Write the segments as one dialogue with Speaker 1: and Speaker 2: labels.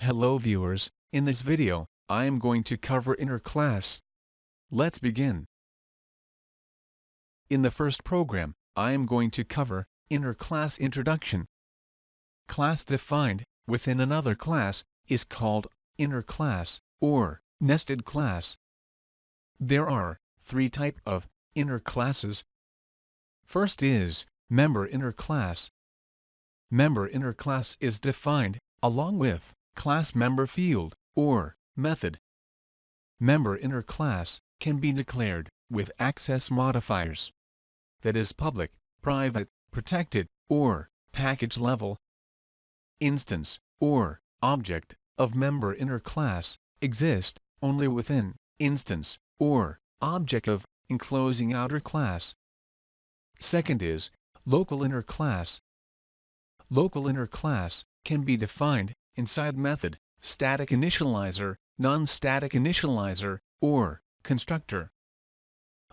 Speaker 1: Hello viewers, in this video, I am going to cover inner class. Let's begin. In the first program, I am going to cover inner class introduction. Class defined within another class is called inner class or nested class. There are three types of inner classes. First is member inner class. Member inner class is defined along with class member field or method. Member inner class can be declared with access modifiers. That is public, private, protected, or package level. Instance or object of member inner class exist only within instance or object of enclosing outer class. Second is local inner class. Local inner class can be defined inside method, static initializer, non-static initializer, or constructor.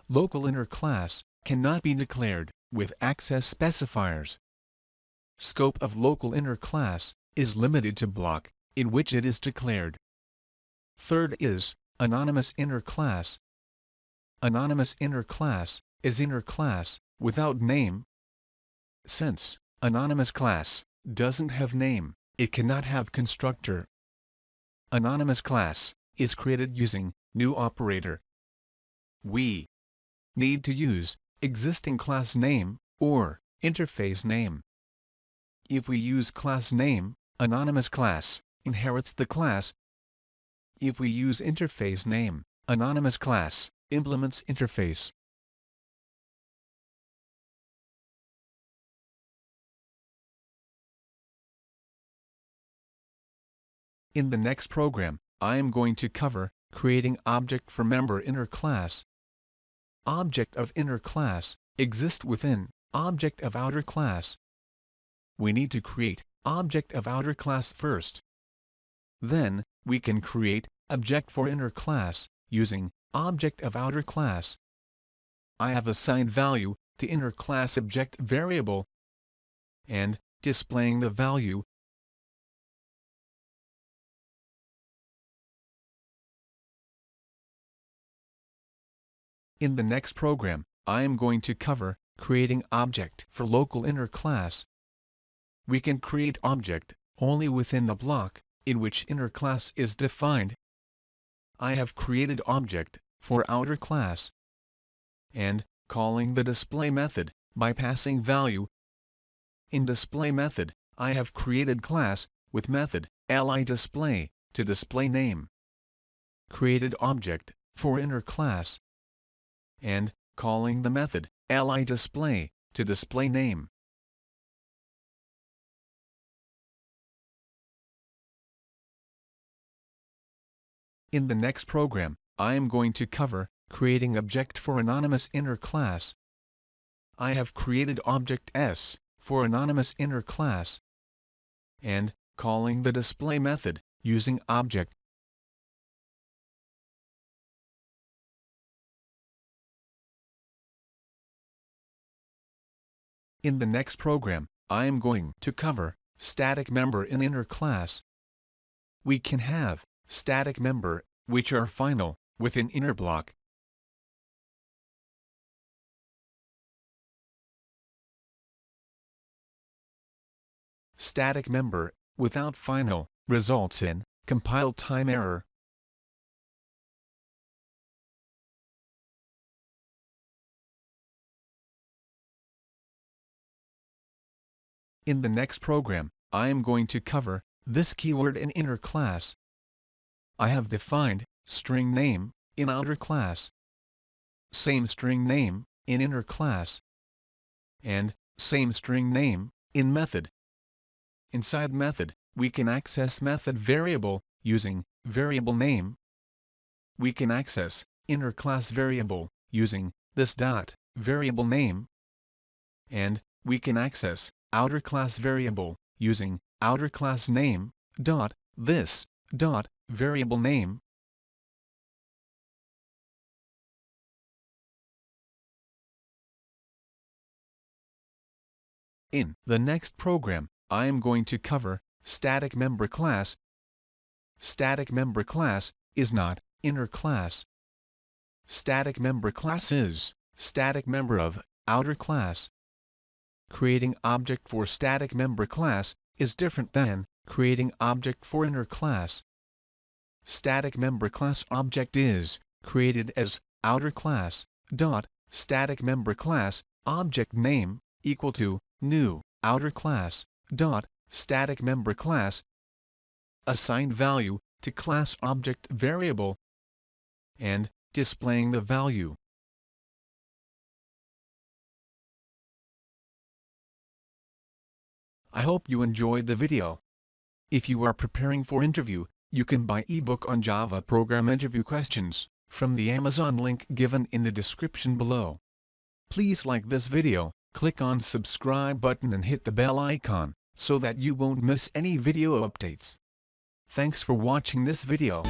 Speaker 1: Local inner class cannot be declared with access specifiers. Scope of local inner class is limited to block in which it is declared. Third is anonymous inner class. Anonymous inner class is inner class without name. Since anonymous class doesn't have name, it cannot have constructor. Anonymous class is created using new operator. We need to use existing class name or interface name. If we use class name, anonymous class inherits the class. If we use interface name, anonymous class implements interface. In the next program, I am going to cover creating object for member inner class. Object of inner class exists within object of outer class. We need to create object of outer class first. Then, we can create object for inner class using object of outer class. I have assigned value to inner class object variable and displaying the value. In the next program, I am going to cover creating object for local inner class. We can create object only within the block in which inner class is defined. I have created object for outer class and calling the display method by passing value. In display method, I have created class with method li_display to display name. Created object for inner class and calling the method li_display to display name. In the next program, I am going to cover creating object for anonymous inner class. I have created object S for anonymous inner class and calling the display method using object. In the next program, I am going to cover static member in inner class. We can have static member which are final within inner block. Static member without final results in compile time error. In the next program, I am going to cover this keyword in inner class. I have defined string name in outer class, same string name in inner class, and same string name in method. Inside method, we can access method variable using variable name. We can access inner class variable using this dot variable name, and we can access outer class variable using outer class name dot this dot variable name. In the next program, I am going to cover static member class. static member class is not inner class. Static member class is static member of outer class. Creating object for static member class is different than creating object for inner class. Static member class object is created as outer class dot static member class object name equal to new outer class dot static member class. Assign value to class object variable and displaying the value. I hope you enjoyed the video. If you are preparing for interview, you can buy ebook on Java Program Interview Questions from the Amazon link given in the description below. Please like this video, click on subscribe button and hit the bell icon so that you won't miss any video updates. Thanks for watching this video.